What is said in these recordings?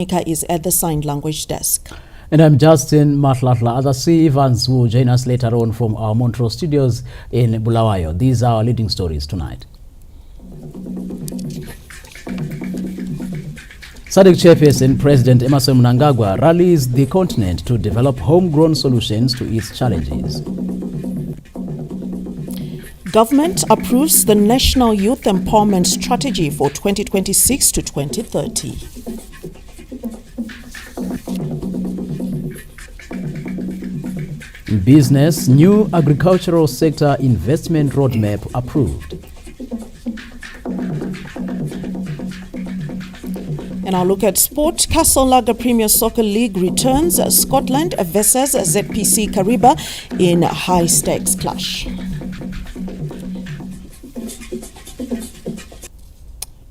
is at the sign language desk. And I'm Justin Matlatla. Other C. Evans will join us later on from our Montrose studios in Bulawayo. These are our leading stories tonight. SADC chairperson President Emmerson Mnangagwa rallies the continent to develop homegrown solutions to its challenges. Government approves the National Youth Empowerment Strategy for 2026 to 2030. In business, new agricultural sector investment roadmap approved. And I'll look at sport. Castle Lager Premier Soccer League returns Scotland versus ZPC Kariba in high-stakes clash.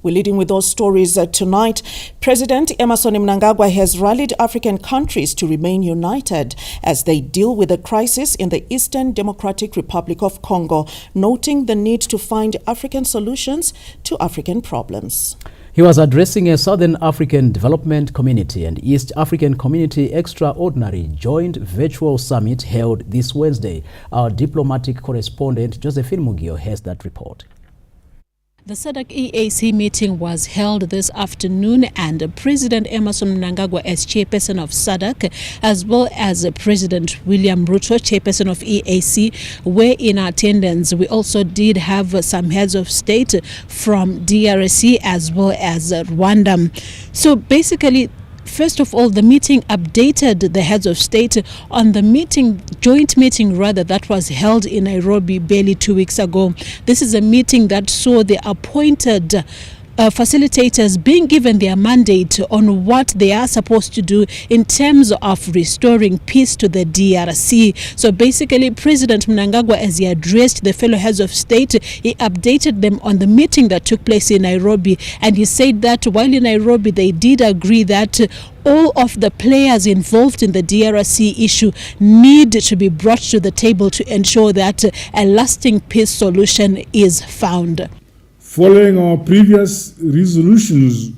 We're leading with those stories tonight. President Emmerson Mnangagwa has rallied African countries to remain united as they deal with the crisis in the Eastern Democratic Republic of Congo, noting the need to find African solutions to African problems. He was addressing a Southern African Development Community and East African Community Extraordinary Joint Virtual Summit held this Wednesday. Our diplomatic correspondent Josephine Mugio has that report. The SADC-EAC meeting was held this afternoon, and President Emmerson Mnangagwa, as chairperson of SADC, as well as President William Ruto, chairperson of EAC, were in attendance. We also did have some heads of state from DRC as well as Rwanda. So basically, first of all, the meeting updated the heads of state on the joint meeting that was held in Nairobi barely 2 weeks ago. This is a meeting that saw the appointed facilitators being given their mandate on what they are supposed to do in terms of restoring peace to the DRC. So basically, President Mnangagwa, as he addressed the fellow heads of state, he updated them on the meeting that took place in Nairobi, and he said that while in Nairobi they did agree that all of the players involved in the DRC issue need to be brought to the table to ensure that a lasting peace solution is found. Following our previous resolutions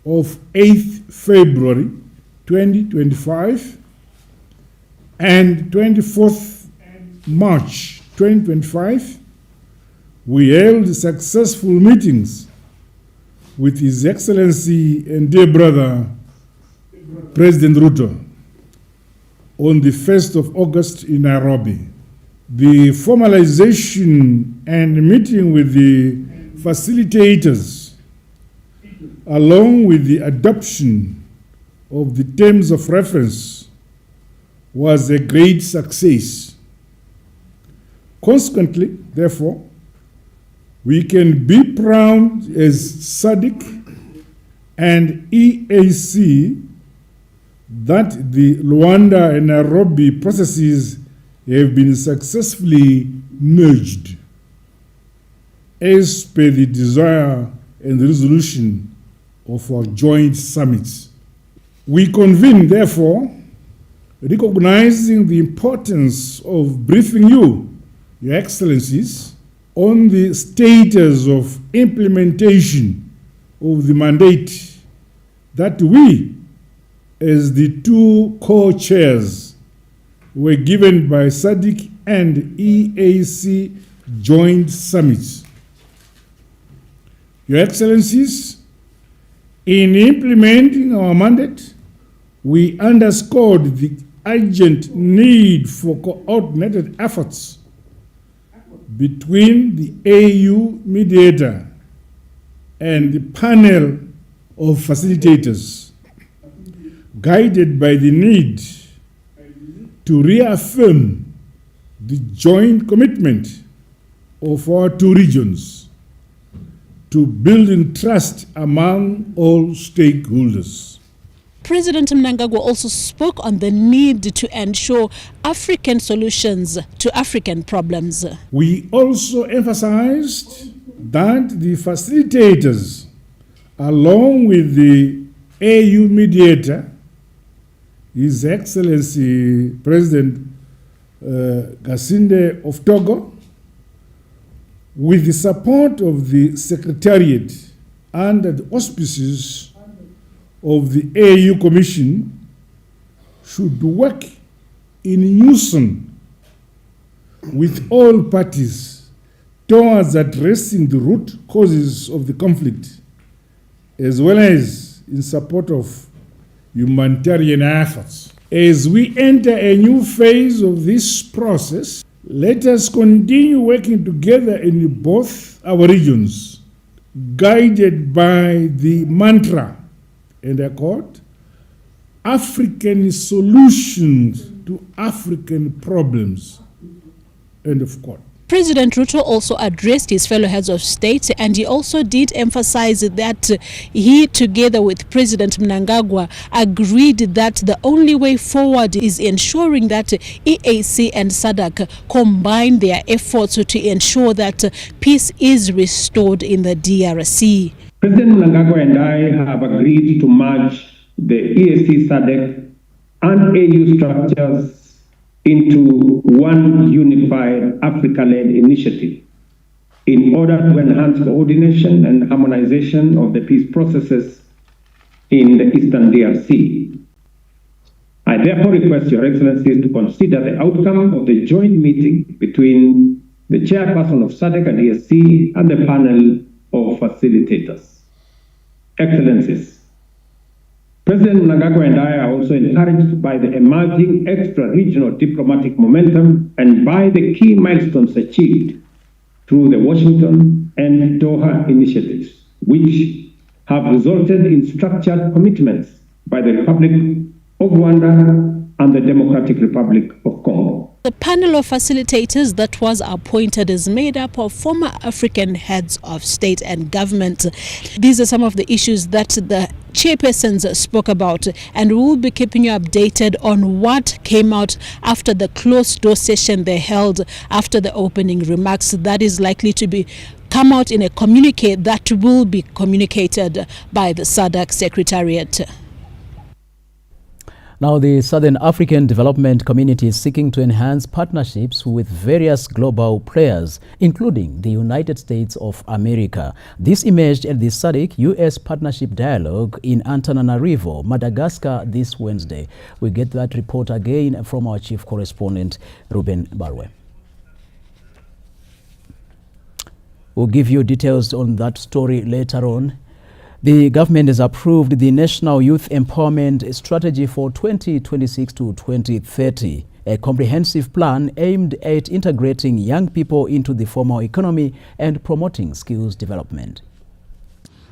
of 8th February 2025 and 24th March 2025, we held successful meetings with His Excellency and dear brother, President Ruto, on the 1st of August in Nairobi. The formalization and meeting with the facilitators, along with the adoption of the terms of reference, was a great success. Consequently, therefore, we can be proud as SADC and EAC that the Luanda and Nairobi processes have been successfully merged as per the desire and the resolution of our joint summits. We convene, therefore, recognizing the importance of briefing you, Your Excellencies, on the status of implementation of the mandate that we, as the two co-chairs, were given by SADC and EAC joint summits. Your Excellencies, in implementing our mandate, we underscored the urgent need for coordinated efforts between the AU mediator and the panel of facilitators, guided by the need to reaffirm the joint commitment of our two regions to building trust among all stakeholders. President Mnangagwa also spoke on the need to ensure African solutions to African problems. We also emphasized that the facilitators, along with the AU mediator, His Excellency President Gasinde of Togo, with the support of the Secretariat under the auspices of the AU Commission should work in unison with all parties towards addressing the root causes of the conflict, as well as in support of humanitarian efforts. As we enter a new phase of this process, let us continue working together in both our regions, guided by the mantra, and I quote, African solutions to African problems, end of quote. President Ruto also addressed his fellow heads of state, and he also did emphasize that he, together with President Mnangagwa, agreed that the only way forward is ensuring that EAC and SADC combine their efforts to ensure that peace is restored in the DRC. President Mnangagwa and I have agreed to merge the EAC, SADC, and AU structures into one unified Africa-led initiative in order to enhance coordination and harmonization of the peace processes in the Eastern DRC. I therefore request Your Excellencies to consider the outcome of the joint meeting between the chairperson of SADC and EAC and the panel of facilitators. Excellencies, President Mnangagwa and I are also encouraged by the emerging extra-regional diplomatic momentum and by the key milestones achieved through the Washington and Doha initiatives, which have resulted in structured commitments by the Republic of Rwanda and the Democratic Republic of Congo. The panel of facilitators that was appointed is made up of former African heads of state and government. These are some of the issues that the chairpersons spoke about, and we will be keeping you updated on what came out after the closed-door session they held after the opening remarks. That is likely to come out in a communique that will be communicated by the SADC Secretariat. Now, the Southern African Development Community is seeking to enhance partnerships with various global players, including the United States of America. This emerged at the SADC-US Partnership Dialogue in Antananarivo, Madagascar, this Wednesday. We get that report again from our chief correspondent, Ruben Barwe. We'll give you details on that story later on. The government has approved the National Youth Empowerment Strategy for 2026 to 2030, a comprehensive plan aimed at integrating young people into the formal economy and promoting skills development.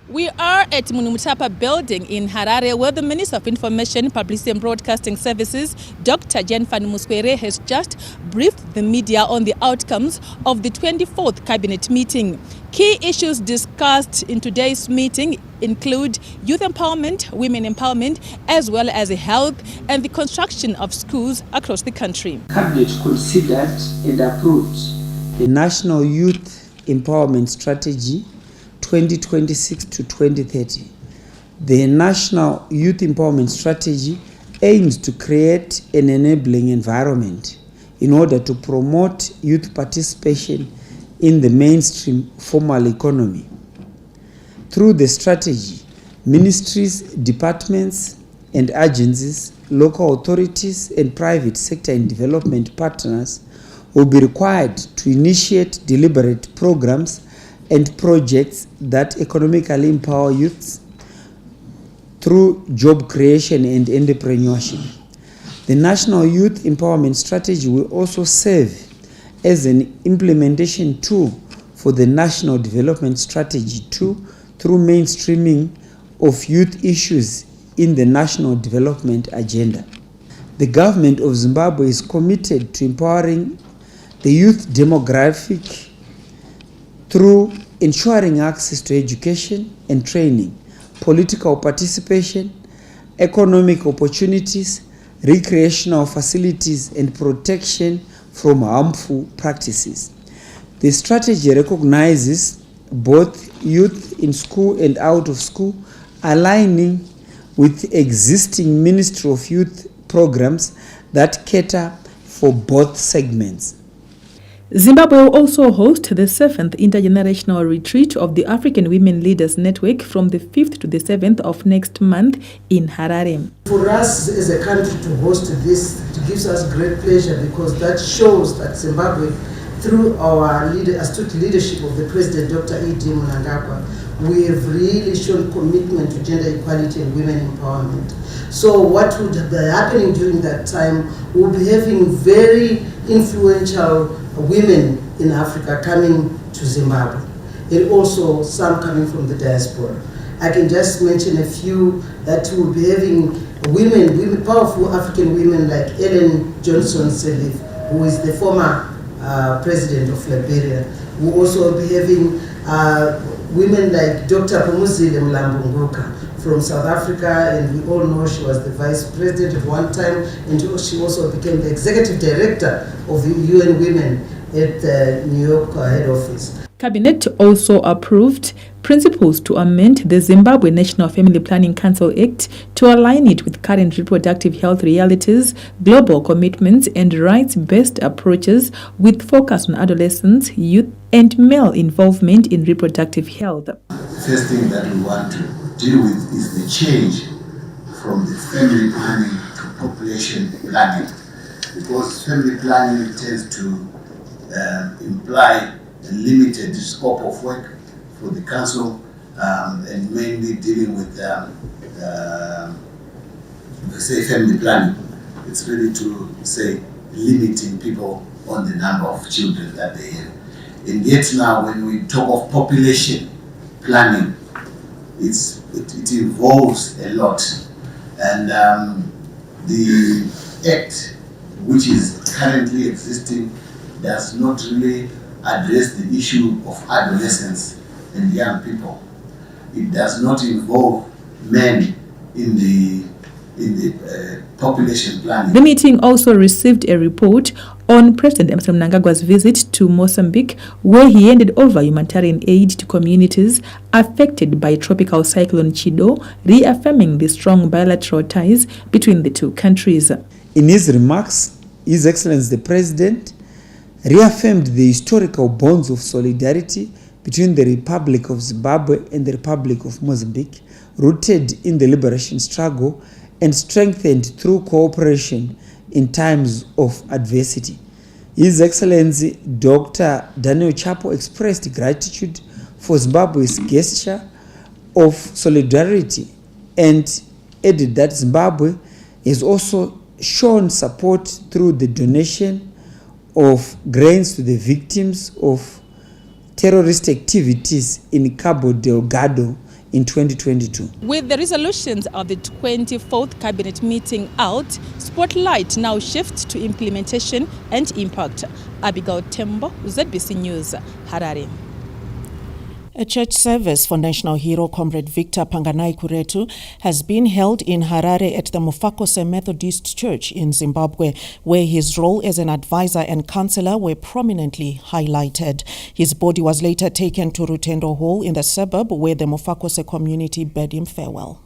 We are at Munumutapa building in Harare, where the Minister of Information, Publicity and Broadcasting Services, Dr. Jen Muskwere, has just briefed the media on the outcomes of the 24th Cabinet meeting. Key issues discussed in today's meeting include youth empowerment, women empowerment, as well as health and the construction of schools across the country. Cabinet considered and approved the National Youth Empowerment Strategy 2026 to 2030. The National Youth Empowerment Strategy aims to create an enabling environment in order to promote youth participation in the mainstream formal economy. Through the strategy, ministries, departments and agencies, local authorities and private sector and development partners will be required to initiate deliberate programs and projects that economically empower youths through job creation and entrepreneurship. The National Youth Empowerment Strategy will also serve as an implementation tool for the National Development Strategy 2 through mainstreaming of youth issues in the National Development Agenda. The government of Zimbabwe is committed to empowering the youth demographic through ensuring access to education and training, political participation, economic opportunities, recreational facilities, and protection from harmful practices. The strategy recognizes both youth in school and out of school, aligning with existing Ministry of Youth programs that cater for both segments. Zimbabwe will also host the 7th intergenerational retreat of the African Women Leaders Network from the 5th to the 7th of next month in Harare. For us as a country to host this, it gives us great pleasure because that shows that Zimbabwe, through our astute leadership of the President Dr. E.D. Mnangagwa, we have really shown commitment to gender equality and women empowerment. So what would be happening during that time, we'll be having very influential women in Africa coming to Zimbabwe, and also some coming from the diaspora. I can just mention a few that will be having women, powerful African women like Ellen Johnson Sirleaf, who is the former president of Liberia. We'll also be having women like Dr. Phumzile Mlambo-Ngoka from South Africa, and we all know she was the vice president at one time, and she also became the executive director of the UN Women at the New York head office. Cabinet also approved principles to amend the Zimbabwe National Family Planning Council Act to align it with current reproductive health realities, global commitments, and rights-based approaches with focus on adolescents, youth, and male involvement in reproductive health. The first thing that we want to deal with is the change from the family planning to population planning, because family planning tends to imply a limited scope of work for the council, and mainly dealing with say family planning. It's really to say limiting people on the number of children that they have. And yet now when we talk of population planning, it involves a lot. And the act which is currently existing does not really address the issue of adolescents and young people. It does not involve men in the population planning. The meeting also received a report on President Emmerson Mnangagwa's visit to Mozambique, where he handed over humanitarian aid to communities affected by tropical cyclone Chido, reaffirming the strong bilateral ties between the two countries. In his remarks, His Excellency the President reaffirmed the historical bonds of solidarity between the Republic of Zimbabwe and the Republic of Mozambique, rooted in the liberation struggle and strengthened through cooperation in times of adversity. His Excellency Dr. Daniel Chapo expressed gratitude for Zimbabwe's gesture of solidarity and added that Zimbabwe has also shown support through the donation of grains to the victims of terrorist activities in Cabo Delgado in 2022. With the resolutions of the 24th Cabinet meeting out, spotlight now shifts to implementation and impact. Abigail Tembo, ZBC News, Harare. A church service for national hero Comrade Victor Panganai Kuretu has been held in Harare at the Mufakose Methodist Church in Zimbabwe, where his role as an advisor and counselor were prominently highlighted. His body was later taken to Rutendo Hall in the suburb, where the Mufakose community bade him farewell.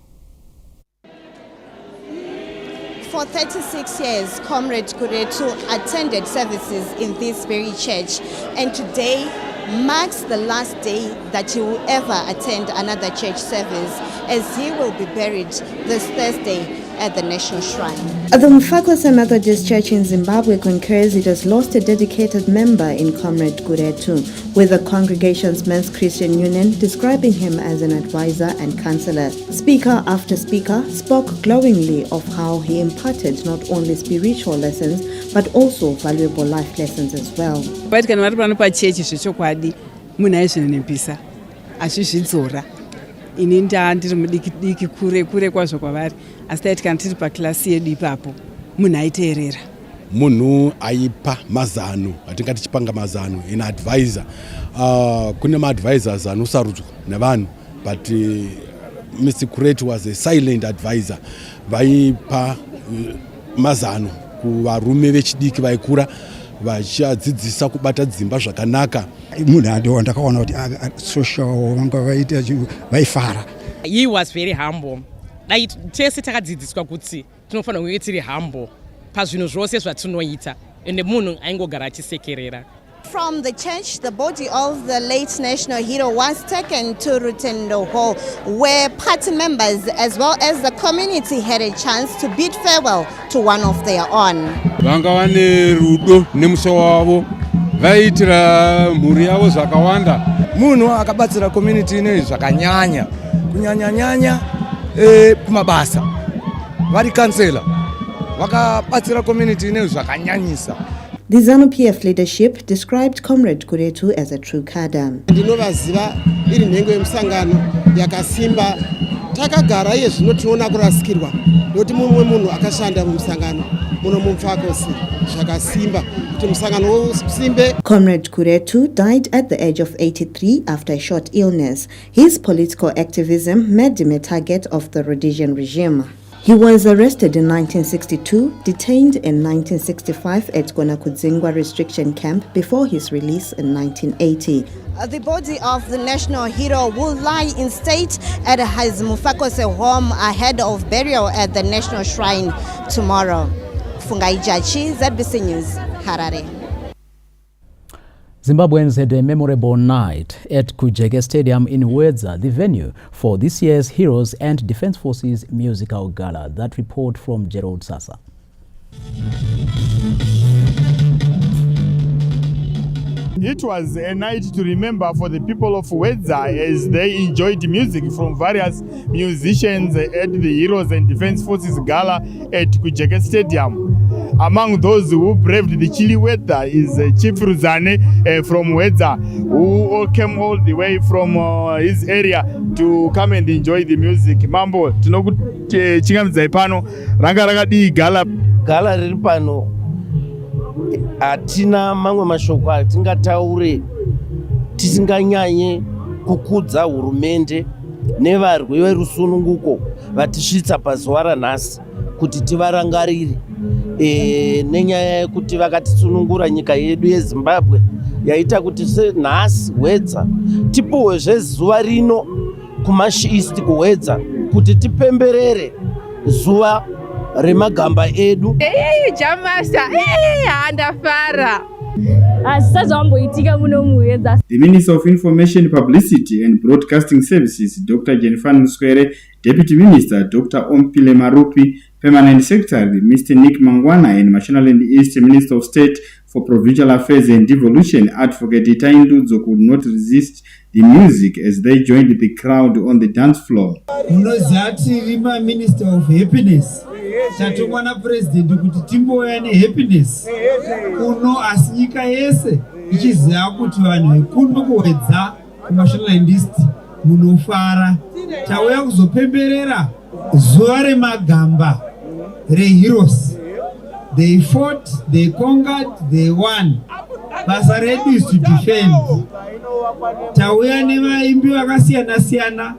For 36 years, Comrade Kuretu attended services in this very church, and today marks the last day that he will ever attend another church service, as he will be buried this Thursday at the National Shrine. The Mufakose Methodist Church in Zimbabwe concurs it has lost a dedicated member in Comrade Kuretu, with the congregation's Men's Christian Union describing him as an advisor and counselor. Speaker after speaker spoke glowingly of how he imparted not only spiritual lessons but also valuable life lessons as well. Ininda ndiri mudiki kure kwazvo kwavari, asi taiti kana tiri paklasi yedu ipapo munhu aiteerera. Munhu aipa mazano, atingati chipanga mazano, in advisor. Kune ma-advisors anosarudzwa navanhu, but Mr. Kuretu was a silent advisor. Vaipa mazano kuvarume vechidiki vaikura, vachiadzidzisa kubata dzimba zvakanaka. He was very humble. Tese takadzidziswa kuti tinofanira kunge tiri humble pazvinhu zvose zvatinoita, ende munhu aingogara achisekerera. From the church, the body of the late national hero was taken to Rutendo Hall, where party members as well as the community had a chance to bid farewell to one of their own. Vaitira mhuri yavo zvakawanda. Munhu akabatsira community ine zvakanyanya kunyanya kumabasa. Vari kansela vakabatsira community ine zvakanyanyisa. The ZANU-PF leadership described Comrade Kuretu as a true cadre. Ndinovaziva iri nhengo yemusangano yakasimba. Takagara iye zvino tinoona kurasikirwa nekuti mumwe munhu akashanda mumusangano muno mumfakosi zvakasimba kuti musangano usimbe. Comrade Kuretu died at the age of 83 after a short illness. His political activism made him a target of the Rhodesian regime. He was arrested in 1962, detained in 1965 at Gonakudzingwa restriction camp before his release in 1980. The body of the national hero will lie in state at his Mufakose home ahead of burial at the National Shrine tomorrow. Fungai Jachi, ZBC News, Harare. Zimbabweans had a memorable night at Kujeke Stadium in Wedza, the venue for this year's Heroes and Defense Forces musical gala. That report from Gerald Sasa. It was a night to remember for the people of Wedza as they enjoyed music from various musicians at the Heroes and Defense Forces Gala at Kujeke Stadium. Among those who braved the chilly weather is Chief Ruzane from Wedza, who all came all the way from his area to come and enjoy the music. Mambo, tinokuti chingamdzai pano ranga rakadi gala riri pano. Atina mamwe mashoko atingataure tisinganyanye kukudza hurumende nevarwi verusununguko vatisvitsa pazuva ranhasi kuti tivarangarire nenyaya yekuti vakatisunungura nyika yedu yeZimbabwe yaita kuti senhasi Wedza tipuhwezve zuva rino kumashi-east kuWedza kuti tipemberere zuva remagamba edu. Jamasa, handafara. The Minister of Information, Publicity and Broadcasting Services, Dr. Jennifer Muswere, Deputy Minister, Dr. Ompile Marupi, Permanent Secretary, Mr. Nick Mangwana, and National and East Minister of State for Provincial Affairs and Devolution, Advocate Taindudzo, could not resist the music as they joined the crowd on the dance floor. Minister of Happiness. Tatomwana president kuti timboya nehappiness kuno asi nyika yese ichiziva kuti vanhu vekuno kuWedza kunational and east munofara. Tauya kuzopemberera zuva remagamba reheroes. They fought, they conquered, they won. Basa redu is to defend. Tauya nevaimbi vakasiyana siyana.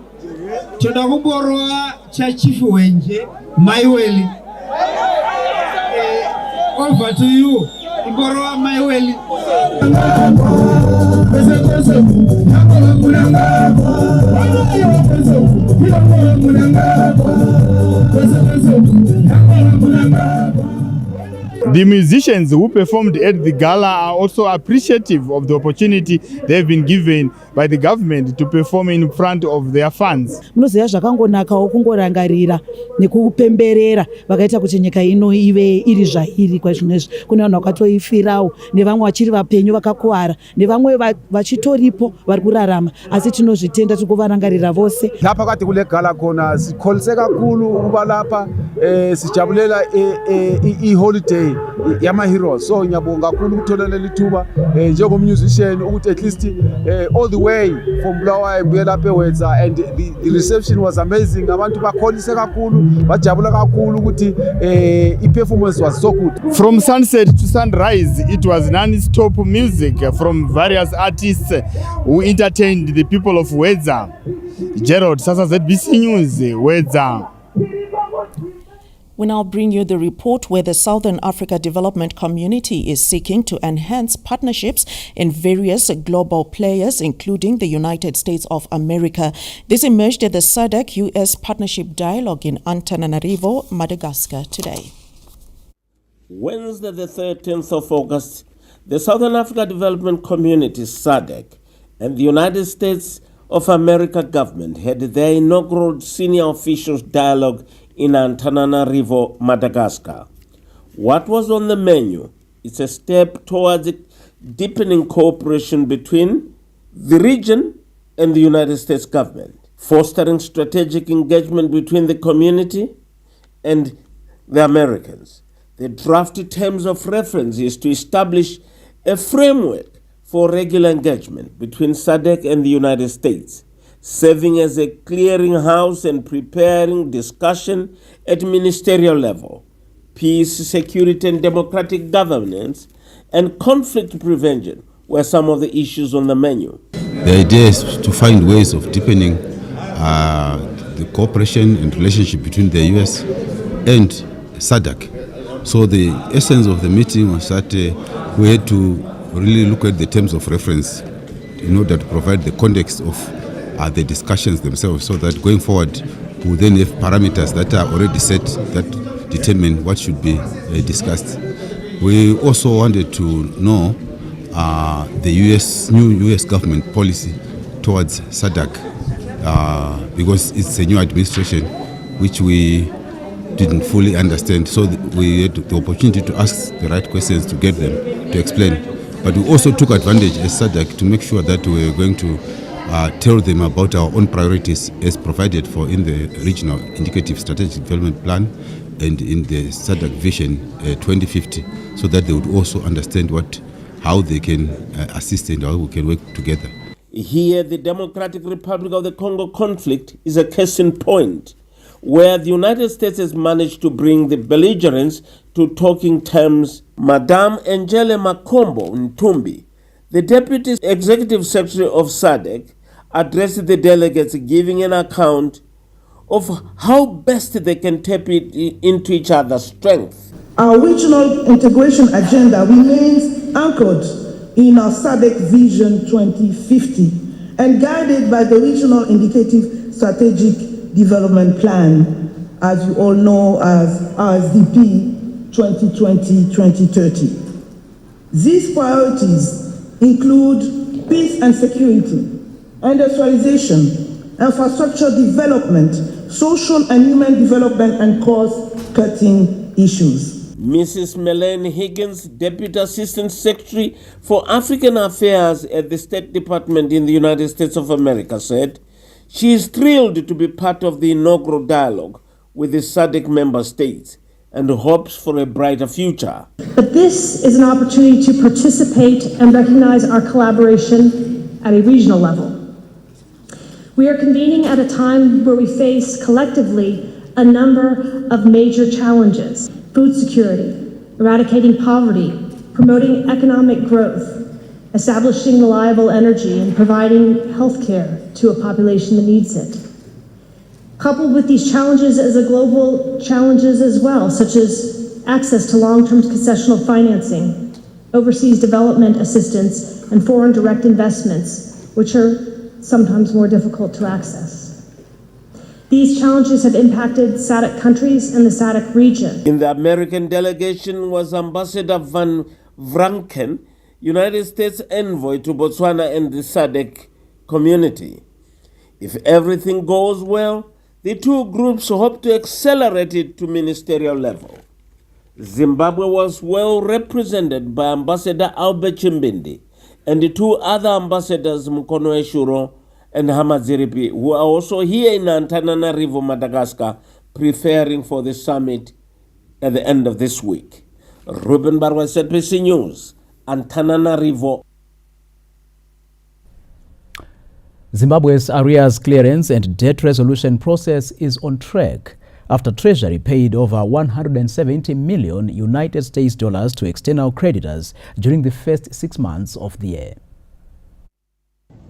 Toda kumborowa chachifu wenje Maiweli. Over to you, Imborowa Maiweli. The musicians who performed at the gala are also appreciative of the opportunity they've been given by the government to perform in front of their fans. Munoziva zvakangonakawo kungorangarira nekupemberera vakaita kuti nyika ino ive iri zvairi kwazvinezvi. Kune vanhu vakatoifirawo nevamwe vachiri vapenyu vakakuwara nevamwe vachitoripo vari kurarama asi tinozvitenda tiri kuvarangarira vose. Lapha kade kule gala khona sikholise kakhulu ukuba lapha sijabulela i-holiday yama-heroes. So ngiyabonga kakhulu ukuthola leli thuba njengomusician ukuthi at least all the way from Bulawayo buye lapha eWedza, and the reception was amazing. Abantu bakholise kakhulu bajabula kakhulu ukuthi i-performance was so good. From sunset to sunrise, it was non-stop music from various artists who entertained the people of Wedza. Gerald Sasa, ZBC News, Wedza. We now bring you the report where the Southern Africa Development Community is seeking to enhance partnerships in various global players, including the United States of America. This emerged at the SADC-US Partnership Dialogue in Antananarivo, Madagascar today. Wednesday, the 13th of August, The Southern Africa Development Community, SADC, and the United States of America government had their inaugural senior officials dialogue in Antananarivo, Madagascar. What was on the menu is a step towards deepening cooperation between the region and the United States government, fostering strategic engagement between the community and the Americans. The drafted terms of reference is to establish a framework for regular engagement between SADC and the United States, serving as a clearinghouse and preparing discussion at ministerial level, peace, security, and democratic governance, and conflict prevention were some of the issues on the menu. The idea is to find ways of deepening the cooperation and relationship between the U.S. and SADC. So the essence of the meeting was that we had to really look at the terms of reference in order to provide the context of the discussions themselves, so that going forward we will then have parameters that are already set that determine what should be discussed. We also wanted to know the new U.S. government policy towards SADC because it's a new administration which we didn't fully understand. So we had the opportunity to ask the right questions to get them to explain. But we also took advantage as SADC to make sure that we were going to tell them about our own priorities as provided for in the Regional Indicative Strategic Development Plan and in the SADC Vision 2050, so that they would also understand how they can assist and how we can work together. Here, the Democratic Republic of the Congo conflict is a case in point, where the United States has managed to bring the belligerents to talking terms. Madame Angele Makombo Ntumbi, the Deputy Executive Secretary of SADC, addressed the delegates, giving an account of how best they can tap into each other's strength. Our regional integration agenda remains anchored in our SADC Vision 2050 and guided by the Regional Indicative Strategic Development Plan, as you all know as RSDP 2020-2030. These priorities include peace and security, industrialization, infrastructure development, social and human development, and cost-cutting issues. Mrs. Melanie Higgins, Deputy Assistant Secretary for African Affairs at the State Department in the United States of America, said she is thrilled to be part of the inaugural dialogue with the SADC member states and hopes for a brighter future. But this is an opportunity to participate and recognize our collaboration at a regional level. We are convening at a time where we face collectively a number of major challenges: food security, eradicating poverty, promoting economic growth, establishing reliable energy, and providing health care to a population that needs it. Coupled with these challenges as a global challenges as well, such as access to long-term concessional financing, overseas development assistance, and foreign direct investments, which are sometimes more difficult to access. These challenges have impacted SADC countries and the SADC region. In the American delegation was Ambassador Van Vranken, United States envoy to Botswana and the SADC community. If everything goes well, the two groups hope to accelerate it to ministerial level. Zimbabwe was well represented by Ambassador Albert Chimbindi and the two other ambassadors, Mkono Eshuro and Hamadziripi, who are also here in Antananarivo, Madagascar, preparing for the summit at the end of this week. Ruben Barwa, SADC News, Antananarivo. Zimbabwe's arrears clearance and debt resolution process is on track after Treasury paid over 170 million United States dollars to external creditors during the first 6 months of the year.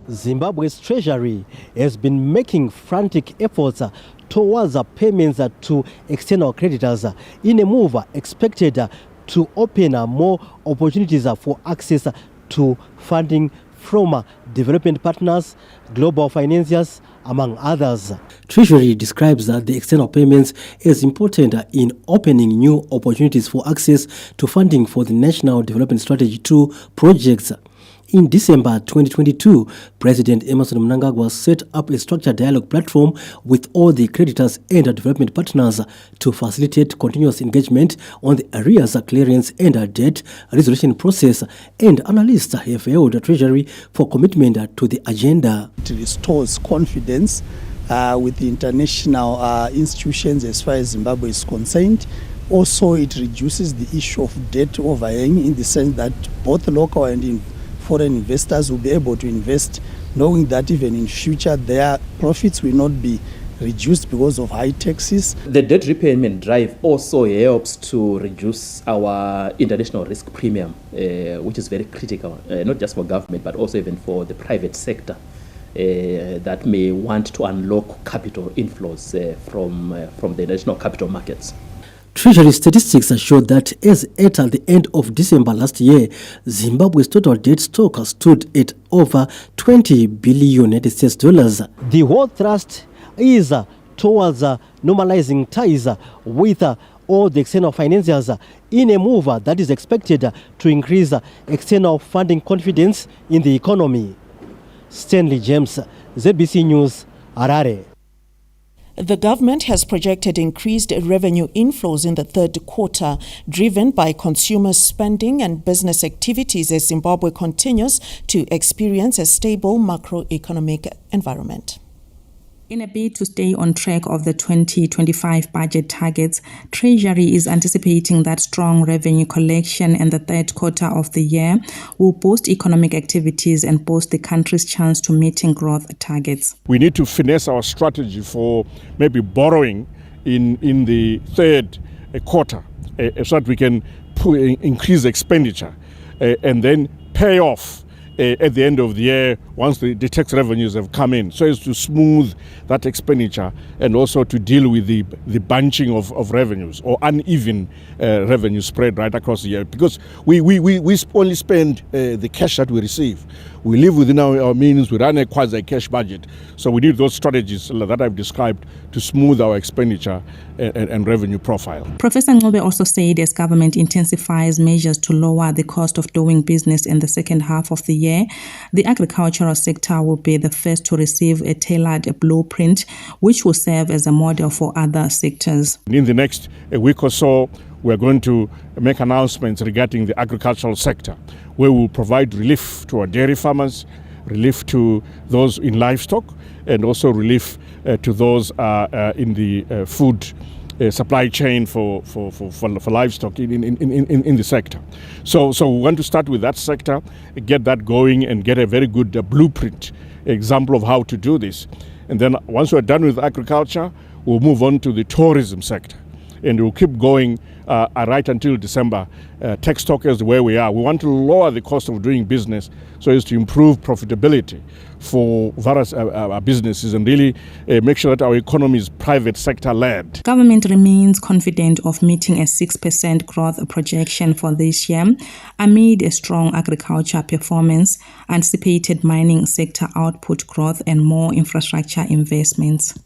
Zimbabwe's Treasury has been making frantic efforts towards payments to external creditors in a move expected to open more opportunities for access to funding from development partners, global financiers, among others. Treasury describes the external payments as important in opening new opportunities for access to funding for the National Development Strategy 2 projects. In December 2022, President Emmerson Mnangagwa set up a structured dialogue platform with all the creditors and development partners to facilitate continuous engagement on the arrears clearance and debt resolution process, and analysts have held Treasury for commitment to the agenda. It restores confidence with the international institutions as far as Zimbabwe is concerned. Also, it reduces the issue of debt overhang in the sense that both local and foreign investors will be able to invest knowing that even in future their profits will not be reduced because of high taxes. The debt repayment drive also helps to reduce our international risk premium, which is very critical, not just for government, but also even for the private sector that may want to unlock capital inflows from the international capital markets. Treasury statistics show that as at the end of December last year, Zimbabwe's total debt stock stood at over $20 billion. The whole thrust is towards normalizing ties with all the external financiers in a move that is expected to increase external funding confidence in the economy. Stanley James, ZBC News, Harare. The government has projected increased revenue inflows in the third quarter, driven by consumer spending and business activities as Zimbabwe continues to experience a stable macroeconomic environment. In a bid to stay on track of the 2025 budget targets, Treasury is anticipating that strong revenue collection in the third quarter of the year will boost economic activities and boost the country's chance to meeting growth targets. We need to finesse our strategy for maybe borrowing in the third quarter so that we can increase expenditure and then pay off at the end of the year once the tax revenues have come in, so as to smooth that expenditure and also to deal with the bunching of revenues or uneven revenue spread right across the year, because we only spend the cash that we receive. We live within our means, we run a quasi-cash budget, so we need those strategies that I've described to smooth our expenditure and revenue profile. Professor Ngobe also said as government intensifies measures to lower the cost of doing business in the second half of the year, the agricultural sector will be the first to receive a tailored blueprint, which will serve as a model for other sectors. In the next week or so, we're going to make announcements regarding the agricultural sector, where we'll provide relief to our dairy farmers, relief to those in livestock, and also relief to those in the food supply chain for livestock in the sector. So we want to start with that sector, get that going, and get a very good blueprint example of how to do this. And then once we're done with agriculture, we'll move on to the tourism sector. And we'll keep going right until December. Tech stock is where we are. We want to lower the cost of doing business so as to improve profitability for various businesses and really make sure that our economy is private sector led. Government remains confident of meeting a 6% growth projection for this year amid a strong agriculture performance, anticipated mining sector output growth, and more infrastructure investments.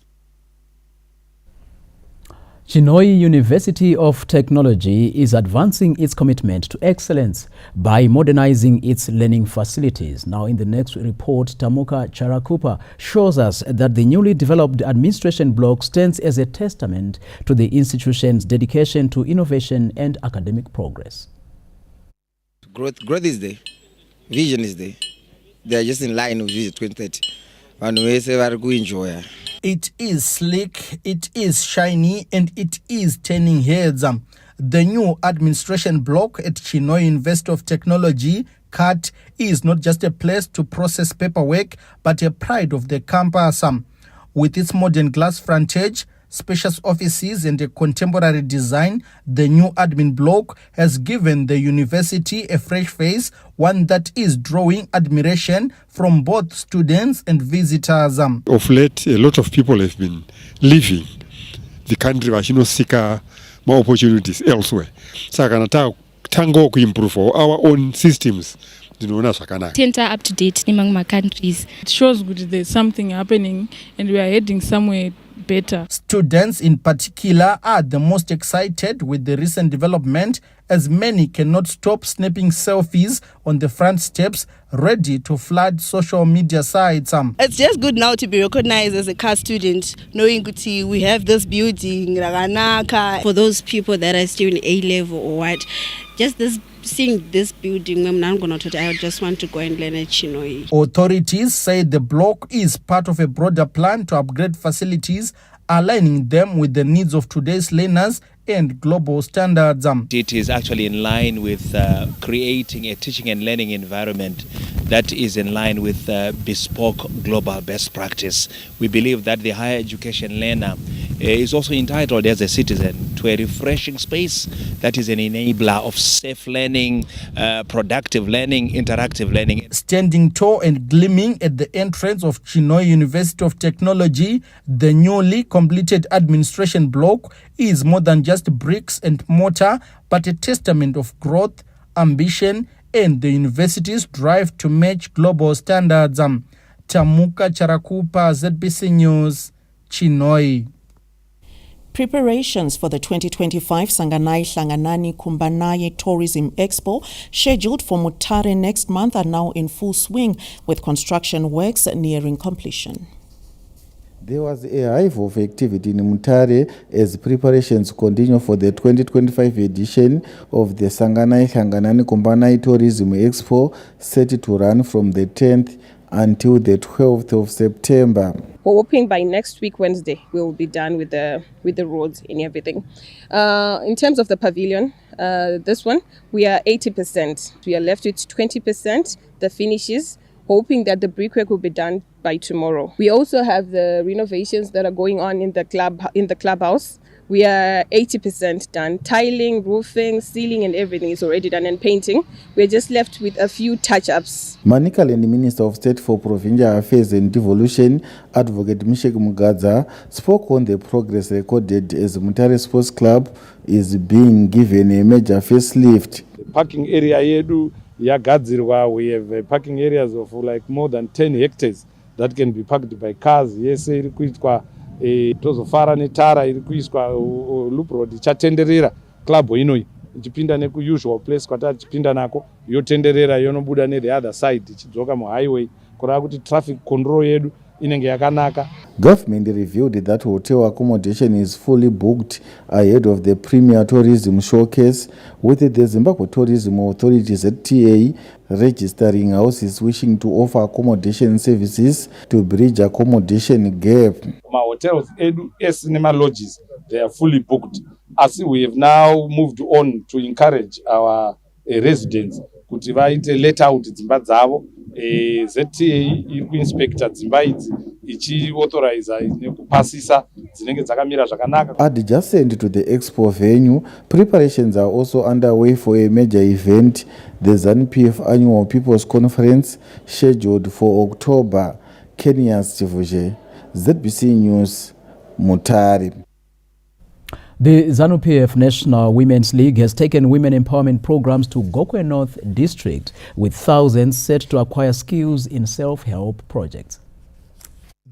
Chinhoyi University of Technology is advancing its commitment to excellence by modernizing its learning facilities. Now, in the next report, Tamuka Charakupa shows us that the newly developed administration block stands as a testament to the institution's dedication to innovation and academic progress. Growth is there. Vision is there. They are just in line with Vision 2030. And we say we are going to enjoy. It is sleek, it is shiny, and it is turning heads. The new administration block at Chinhoyi University of Technology, CAT, is not just a place to process paperwork, but a pride of the campus. With its modern glass frontage, spacious offices, and a contemporary design, the new admin block has given the university a fresh face, one that is drawing admiration from both students and visitors. Of late, a lot of people have been leaving the country, seek more opportunities elsewhere. So, we improve our own systems ndinoona zvakanaka. Center up to date among my countries. It shows good there's something happening and we are heading somewhere better. Students in particular are the most excited with the recent development, as many cannot stop snapping selfies on the front steps, ready to flood social media sites. It's just good now to be recognized as a CAR student, knowing we have this building, for those people that are still in A-level or what, just seeing this building, I just want to go and learn at Chinoi. Authorities say the block is part of a broader plan to upgrade facilities, aligning them with the needs of today's learners and global standards. It is actually in line with creating a teaching and learning environment that is in line with bespoke global best practice. We believe that the higher education learner is also entitled as a citizen to a refreshing space that is an enabler of safe learning, productive learning, interactive learning. Standing tall and gleaming at the entrance of Chinoi University of Technology, the newly completed administration block is more than just bricks and mortar, but a testament of growth, ambition, and the university's drive to match global standards. Tamuka Charakupa, ZBC News, Chinoi. Preparations for the 2025 Sanganai Hlanganani Kumbanaye Tourism Expo, scheduled for Mutare next month, are now in full swing, with construction works nearing completion. There was a hive of activity in Mutare as preparations continue for the 2025 edition of the Sanganai Hlanganani Kumbanaye Tourism Expo, set to run from the 10th until the 12th of September. We're hoping by next week, Wednesday, we will be done with the roads and everything. In terms of the pavilion, this one, we are 80%. We are left with 20%, the finishes, hoping that the brickwork will be done by tomorrow. We also have the renovations that are going on in the clubhouse. We are 80% done. Tiling, roofing, ceiling and everything is already done, and painting. We're just left with a few touch-ups. Manikaleni Minister of State for Provincial Affairs and Devolution, Advocate Mishek Mugadza, spoke on the progress recorded as Mutare Sports Club is being given a major facelift. The parking area yedu yagadzirwa, we have parking areas of like more than 10 hectares that can be parked by cars. Yes, iri kuitwa tozofara netara iri kuiswa loop road ichatenderera club inoi ichipinda neku usual place kwata chipinda nako yotenderera yonobuda ne the other side ichidzoka mu highway kura kuti traffic control yedu inenge yakanaka. Government revealed that hotel accommodation is fully booked ahead of the premier tourism showcase, with the Zimbabwe Tourism Authority ZTA registering houses wishing to offer accommodation services to bridge accommodation gap. My hotels edu cinema lodges, they are fully booked. As we have now moved on to encourage our residents kuti vaite let out dzimba dzavo, ZTA iri kuinspector dzimba idzi ichi authorize nekupasisa dzinenge dzakamira zvakanaka. Adjacent to the expo venue, preparations are also underway for a major event, the ZANU-PF Annual People's Conference, scheduled for October. Kenya's Tivuje, ZBC News, Mutare. The ZANU-PF National Women's League has taken women empowerment programs to Gokwe North District, with thousands set to acquire skills in self-help projects.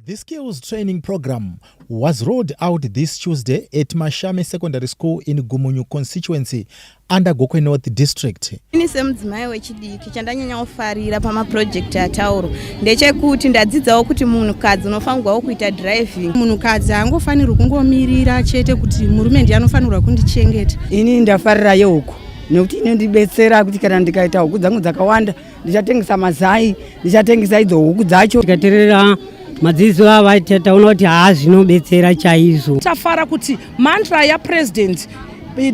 The skills training program was rolled out this Tuesday at Mashame Secondary School in Gumunyu constituency under Gokwe North District. Nisemdzimai wechidiki chandanyanya kufarira pama project atauro ndechekuti ndadzidzawo kuti munhukadzi unofanirwa kuita driving. Munhukadzi angofanirwa kungomirira chete kuti murume ndiye anofanirwa kundichengeta. Ini ndafarira yeuko nekuti inondibetsera kuti kana ndikaita huku dzangu dzakawanda ndichatengesa mazai, ndichatengesa idzo huku dzacho tikaterera madziso avaiteta unoti zvinobetsera chaizvo. Tafara kuti mantra ya president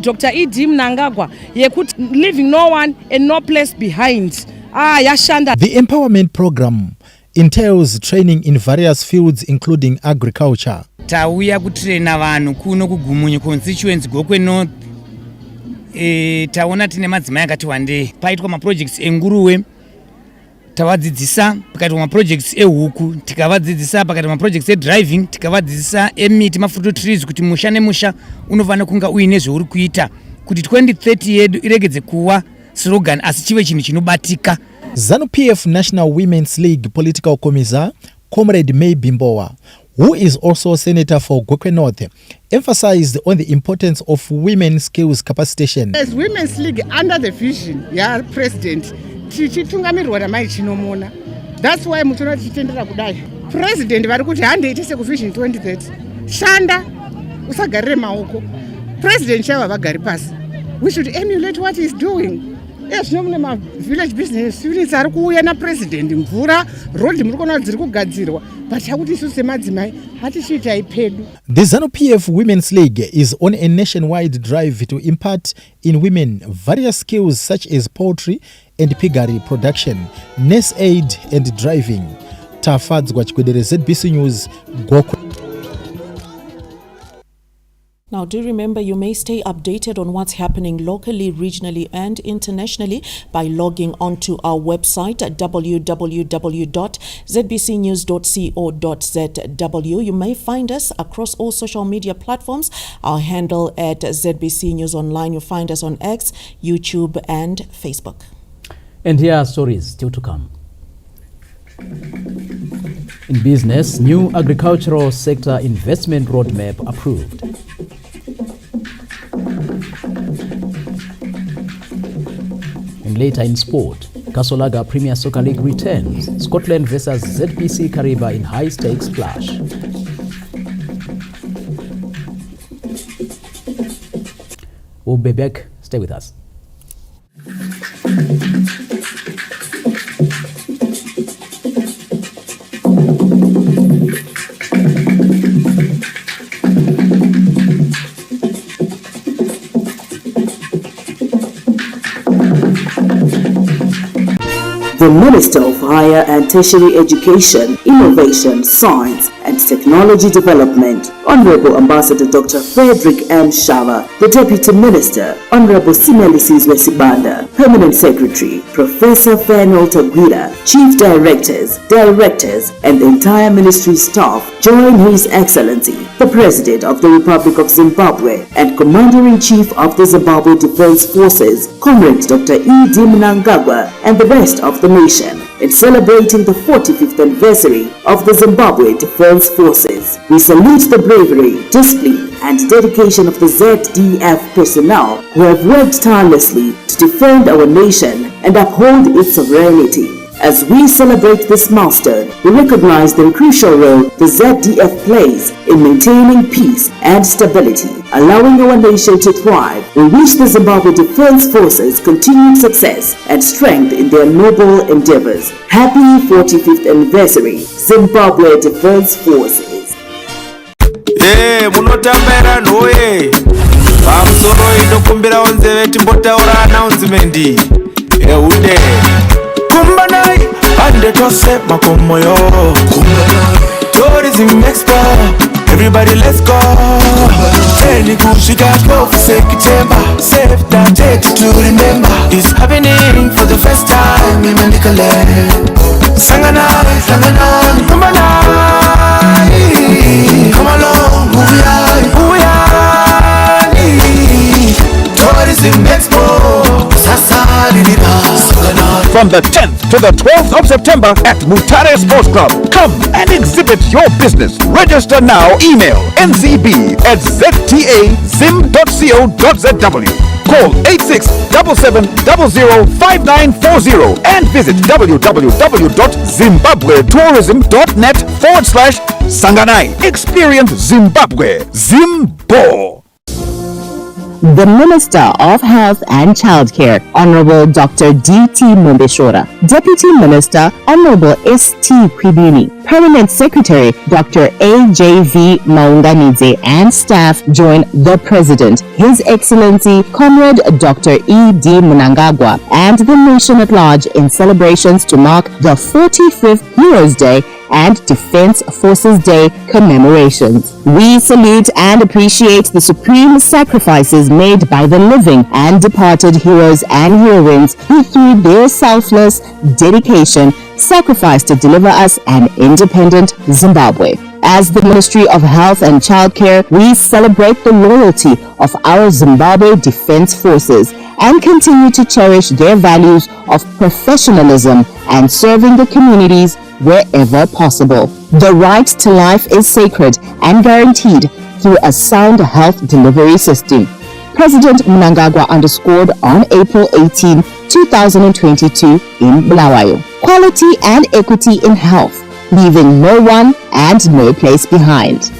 Dr. E.D. Mnangagwa yekuti leaving no one and no place behind. Yashanda. The empowerment program entails training in various fields including agriculture. Tauya kutraina vanhu kuno kuGumunyu constituency Gokwe North. Taona tine madzimai akati wandei. Paitwa ma projects enguruwe. Tavadzidzisa pakati ma projects ehuku, tikavadzidzisa pakati ma projects driving, tikavadzidzisa emiti mafruit trees kuti musha nemusha unofana kunga uine zvauri kuita kuti 2030 yedu iregedze kuwa slogan asi chive chinhu chinobatika. ZANU-PF National Women's League Political Commissar, Comrade May Bimbowa, who is also Senator for Gokwe North, emphasized on the importance of women's skills capacitation. As Women's League under the vision, yeah, President, that's why Mutuna Chitendra Kudai. President Varukuti Hande Vision 2030. Shanda Usagare Maoko. President Shava Garipas. We should emulate what he's doing. Yes, no village business units are kuya president mvura road murikona dzirikugadzirwa but hakuti suse madzimai hatishita ipedu. The ZANU-PF Women's League is on a nationwide drive to impart in women various skills such as poultry and piggery production, nurse aid and driving. Tafadz Gwachkwedere, ZBC News, Gokwe. Now, do remember you may stay updated on what's happening locally, regionally, and internationally by logging onto our website at www.zbcnews.co.zw. You may find us across all social media platforms. Our handle at ZBC News Online. You'll find us on X, YouTube, and Facebook. And here are stories still to come. In business, new agricultural sector investment roadmap approved. And later in sport, Kasolaga Premier Soccer League returns. Scotland versus ZPC Kariba in high-stakes clash. We'll be back. Stay with us. The Minister of Higher and Tertiary Education, Innovation, Science and Technology Development, Honorable Ambassador Dr. Frederick M. Shava, the Deputy Minister, Honorable Simelis Wesibanda, Permanent Secretary, Professor Fenol Tagwira, Chief Directors, and the entire ministry staff join His Excellency, the President of the Republic of Zimbabwe and Commander-in-Chief of the Zimbabwe Defense Forces, Comrade Dr. E.D. Mnangagwa, and the rest of the nation in celebrating the 45th anniversary of the Zimbabwe Defense Forces. We salute the bravery, discipline, and dedication of the ZDF personnel who have worked tirelessly to defend our nation and uphold its sovereignty. As we celebrate this milestone, we recognize the crucial role the ZDF plays in maintaining peace and stability, allowing our nation to thrive. We wish the Zimbabwe Defense Forces continued success and strength in their noble endeavors. Happy 45th anniversary, Zimbabwe Defense Forces. Munotambera nhoye pamusoro inokumbira onzeve timbotaura announcement eude kumbanai ande tose makomoyo tourism expo everybody let's go eni kusvika 12 September save the date to remember is happening for the first time in Mandikaland. Sanganai kumbanai come along tourism expo. From the 10th to the 12th of September at Mutare Sports Club. Come and exhibit your business. Register now. Email ncb@ztazim.co.zw. Call 8677005940 and visit www.zimbabwetourism.net/Sanganai. Experience Zimbabwe. Zimbo. The Minister of Health and Childcare, Honorable Dr. D.T. Mombeshora, Deputy Minister, Honorable S.T. Kwibini, Permanent Secretary, Dr. A.J.V. Maunganidze, and staff join the President, His Excellency, Comrade Dr. E.D. Mnangagwa, and the nation at large in celebrations to mark the 45th Heroes Day and Defense Forces Day commemorations. We salute and appreciate the supreme sacrifices made by the living and departed heroes and heroines who through their selfless dedication sacrificed to deliver us an independent Zimbabwe. As the Ministry of Health and Childcare, we celebrate the loyalty of our Zimbabwe Defense Forces and continue to cherish their values of professionalism and serving the communities wherever possible. The right to life is sacred and guaranteed through a sound health delivery system. President Mnangagwa underscored on April 18, 2022 in Bulawayo. Quality and equity in health, leaving no one and no place behind.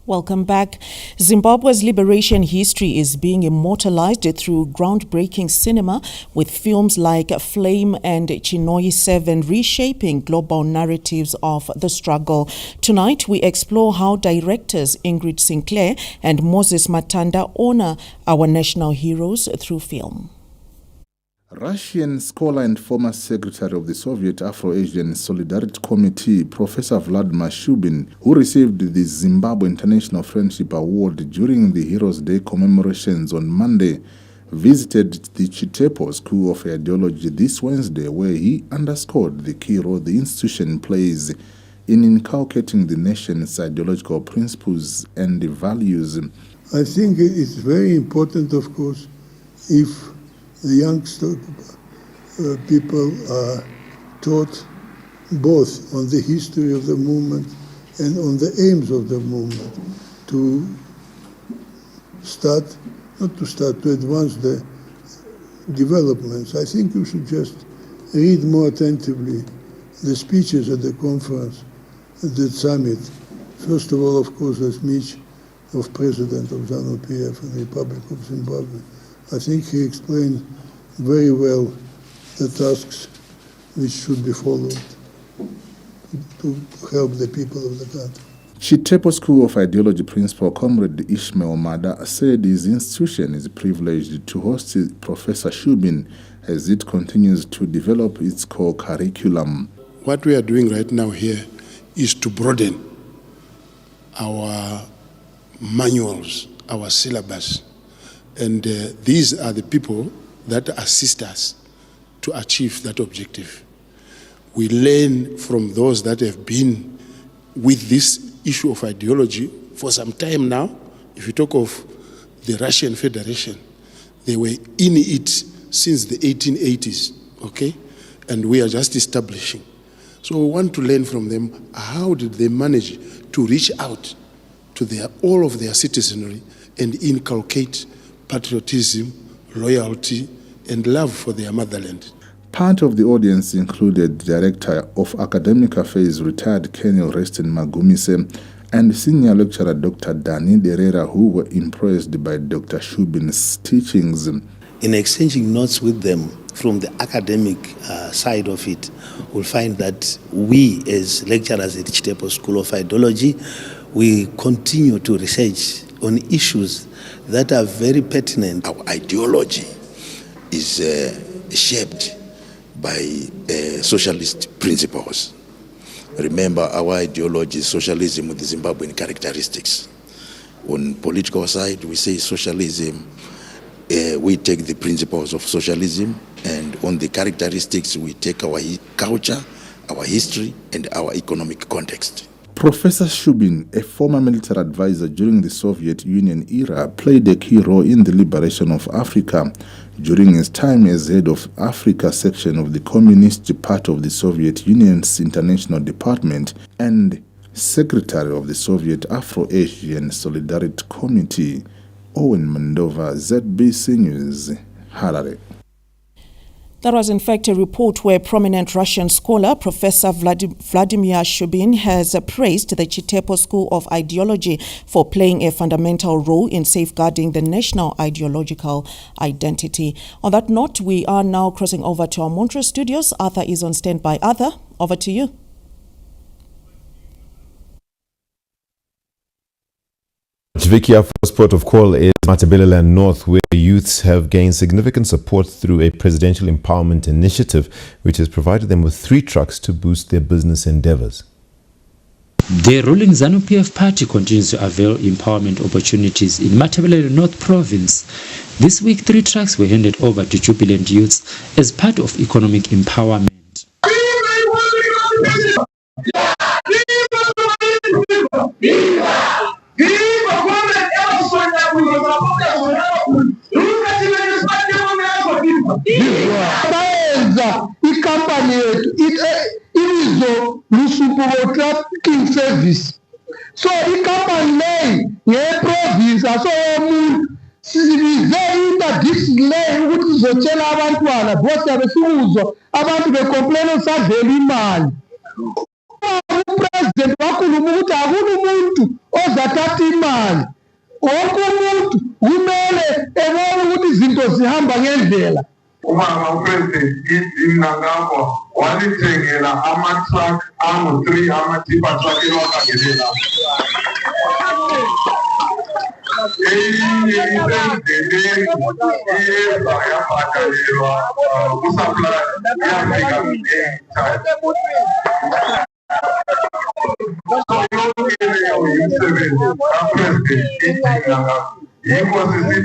Welcome back. Zimbabwe's liberation history is being immortalized through groundbreaking cinema, with films like Flame and Chinoi 7 reshaping global narratives of the struggle. Tonight, we explore how directors Ingrid Sinclair and Moses Matanda honor our national heroes through film. Russian scholar and former secretary of the Soviet Afro-Asian Solidarity Committee, Professor Vladimir Shubin, who received the Zimbabwe International Friendship Award during the Heroes' Day commemorations on Monday, visited the Chitepo School of Ideology this Wednesday, where he underscored the key role the institution plays in inculcating the nation's ideological principles and values. I think it's very important, of course, if the youngster people are taught both on the history of the movement and on the aims of the movement to advance the developments. I think you should just read more attentively the speeches at the conference, at the summit. First of all, of course, the speech of President of ZANU-PF and the Republic of Zimbabwe. I think he explained very well the tasks which should be followed to help the people of the country. Chitepo School of Ideology Principal Comrade Ishmael Mada said his institution is privileged to host Professor Shubin as it continues to develop its core curriculum. What we are doing right now here is to broaden our manuals, our syllabus. And these are the people that assist us to achieve that objective. We learn from those that have been with this issue of ideology for some time now. If you talk of the Russian Federation, they were in it since the 1880s, okay? And we are just establishing. So we want to learn from them, how did they manage to reach out to all of their citizenry and inculcate patriotism, loyalty, and love for their motherland. Part of the audience included Director of Academic Affairs, retired Colonel Reston Magumise, and Senior Lecturer Dr. Dani Derera, who were impressed by Dr. Shubin's teachings. In exchanging notes with them from the academic side of it, we'll find that we as lecturers at Chitepo School of Ideology, we continue to research on issues that are very pertinent. Our ideology is shaped by socialist principles. Remember, our ideology is socialism with the Zimbabwean characteristics. On political side, we say socialism, we take the principles of socialism, and on the characteristics, we take our culture, our history, and our economic context. Professor Shubin, a former military advisor during the Soviet Union era, played a key role in the liberation of Africa during his time as head of Africa section of the Communist Part of the Soviet Union's International Department and secretary of the Soviet Afro-Asian Solidarity Committee. Owen Mandova, ZBC News, Harare. That was in fact a report where prominent Russian scholar Professor Vladimir Shubin has praised the Chitepo School of Ideology for playing a fundamental role in safeguarding the national ideological identity. On that note, we are now crossing over to our Montreux studios. Arthur is on standby. Arthur, over to you. Vicky, our first port of call is Matabeleland North, where youths have gained significant support through a presidential empowerment initiative, which has provided them with 3 trucks to boost their business endeavors. The ruling ZANU-PF party continues to avail empowerment opportunities in Matabeleland North province. This week, 3 trucks were handed over to jubilant youths as part of economic empowerment. Trafficking service. So the company province this lane which is a chela abantu both abefuzwa abantu becomplain sadeli imali. President wakhuluma ukuthi akuna umuntu ozathatha imali. Wonke umuntu kumele ebone ukuthi izinto zihamba ngendlela. Umama uPresident Mnangagwa walithengela ama-truck angu-3 ama-tipper truck ewakhangelela. Eyinye isendleleni iyeza yabhadalelwa kusupply yafika nge-time. So yonke leyo imisebenzi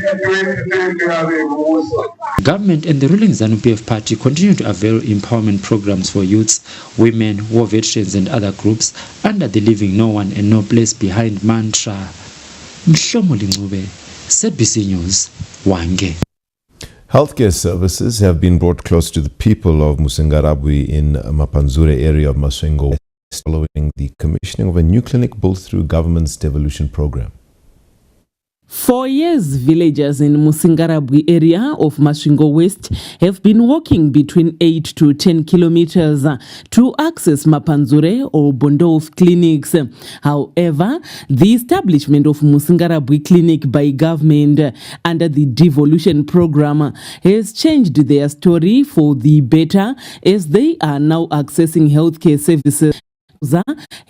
kaPresident Mnangagwa. Government and the ruling ZANU-PF party continue to avail empowerment programs for youths, women, war veterans and other groups under the Leaving No One and No Place Behind mantra. Mhlomo Ngube, SADC News, Wange. Healthcare services have been brought close to the people of Musingarabwi in Mapanzure area of Masvingo following the commissioning of a new clinic built through government's Devolution program. For years, villagers in Musingarabwi area of Masvingo West have been walking between 8 to 10 kilometers to access Mapanzure or Bondolf clinics. However, the establishment of Musingarabwi clinic by government under the Devolution program has changed their story for the better, as they are now accessing healthcare services,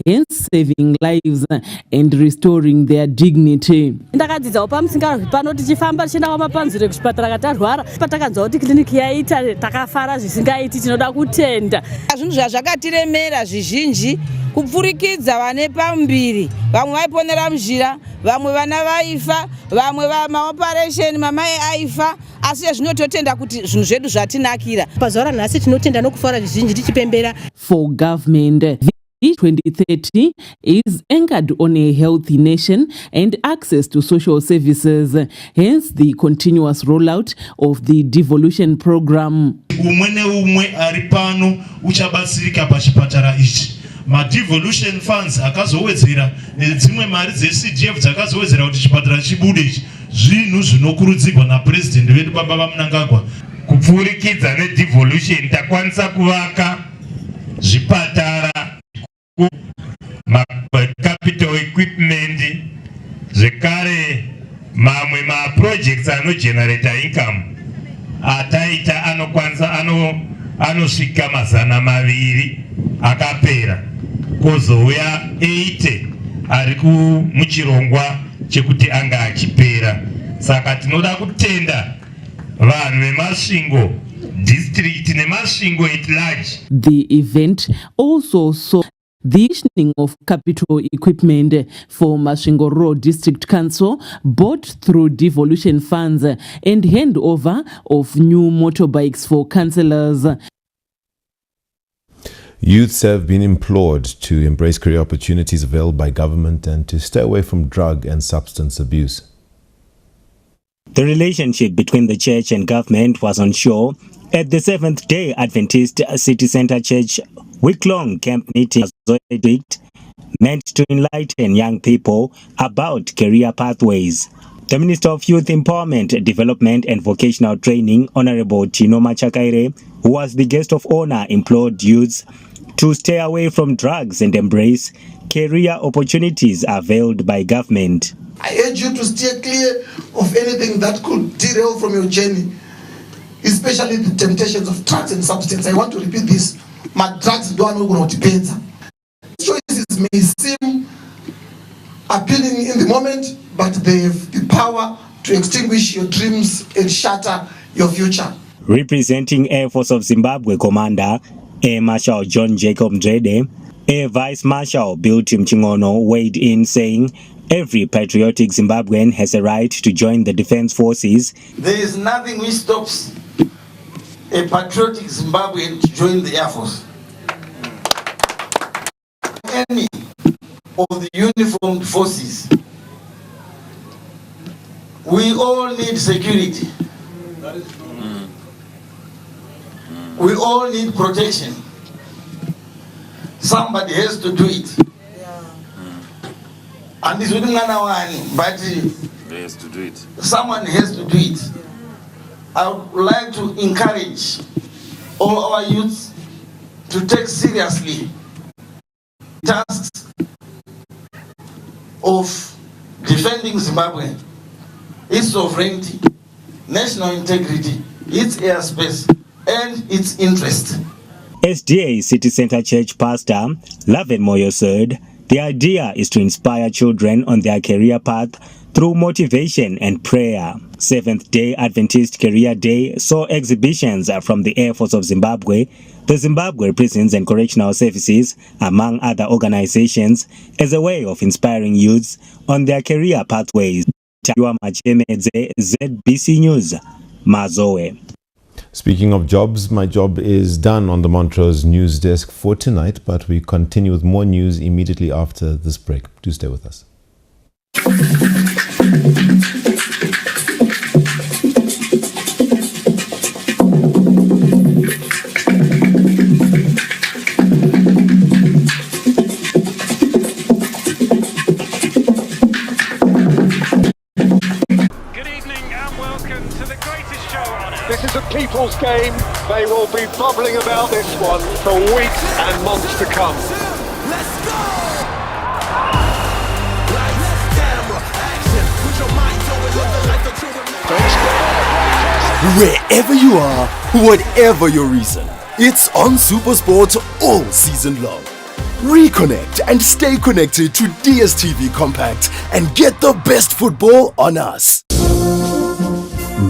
hence saving lives and restoring their dignity. Ndakadzidza pamusingarabwi pano tichifamba tichienda kwamapanzure kuchipatara katarwara patakanzwa kuti kliniki yaita takafara zvisingaiti tinoda kutenda. Zvinhu zvakatiremera zvizhinji kupfurikidza vane pambiri vamwe vaiponera muzhira vamwe vana vaifa vamwe maoperation mamai aifa asi zvinototenda kuti zvinhu zvedu zvatinakira pazuva ranhasi tinotenda nokufara zvizhinji tichipembera. For government, 2030 is anchored on a healthy nation and access to social services, hence the continuous rollout of the Devolution program. Umwe neumwe ari pano uchabatsirika pachipatara ichi. Ma-Devolution funds akazowedzera nedzimwe mari dze-CDF dzakazowedzera kuti chipatara chibude ichi zvinhu zvinokurudzirwa naPresident wedu Baba vaMnangagwa. Kupfurikidza ne-Devolution takwanisa kuvaka zvipatara, capital equipment, zvekare mamwe ma-projects anogenerata income ataita anosvika 200 akapera kozouya 80 ari muchirongwa chekuti anga achipera. Saka tinoda kutenda vanhu veMasvingo district neMasvingo at large. The event also saw the issuing of capital equipment for Masvingo Road District Council bought through Devolution funds and handover of new motorbikes for councillors. Youths have been implored to embrace career opportunities availed by government and to stay away from drug and substance abuse. The relationship between the church and government was on show at the Seventh-day Adventist City Centre Church week-long camp meeting meant to enlighten young people about career pathways. The Minister of Youth Empowerment, Development and Vocational Training, Honorable Tino Machakaire, who was the guest of honor, implored youths to stay away from drugs and embrace career opportunities availed by government. I urge you to steer clear of anything that could derail from your journey, especially the temptations of drugs and substance. I want to repeat this. My drugs don't know what depends. Choices may seem appealing in the moment, but they have the power to extinguish your dreams and shatter your future. Representing Air Force of Zimbabwe Commander Air Marshal John Jacob Mdrede, Air Vice Marshal Bulletin Chingono weighed in saying every patriotic Zimbabwean has a right to join the defense forces. There is nothing which stops a patriotic Zimbabwean to join the Air Force. Any of the uniformed forces, we all need security. We all need protection. Somebody has to do it. And this wouldn't but they has to do it. Someone has to do it. I would like to encourage all our youths to take seriously tasks of defending Zimbabwe, its sovereignty, national integrity, its airspace, and its interest. SDA City Center Church Pastor Laven Moyo said the idea is to inspire children on their career path through motivation and prayer. Seventh-day Adventist Career Day saw exhibitions from the Air Force of Zimbabwe, the Zimbabwe Prisons and Correctional Services, among other organizations, as a way of inspiring youths on their career pathways. ZBC News, Mazoe. Speaking of jobs, my job is done on the Montrose news desk for tonight, but we continue with more news immediately after this break. Do stay with us. This is a people's game. They will be bubbling about this one for weeks and months to come. Let's go! Wherever you are, whatever your reason, it's on SuperSport all season long. Reconnect and stay connected to DSTV Compact and get the best football on us.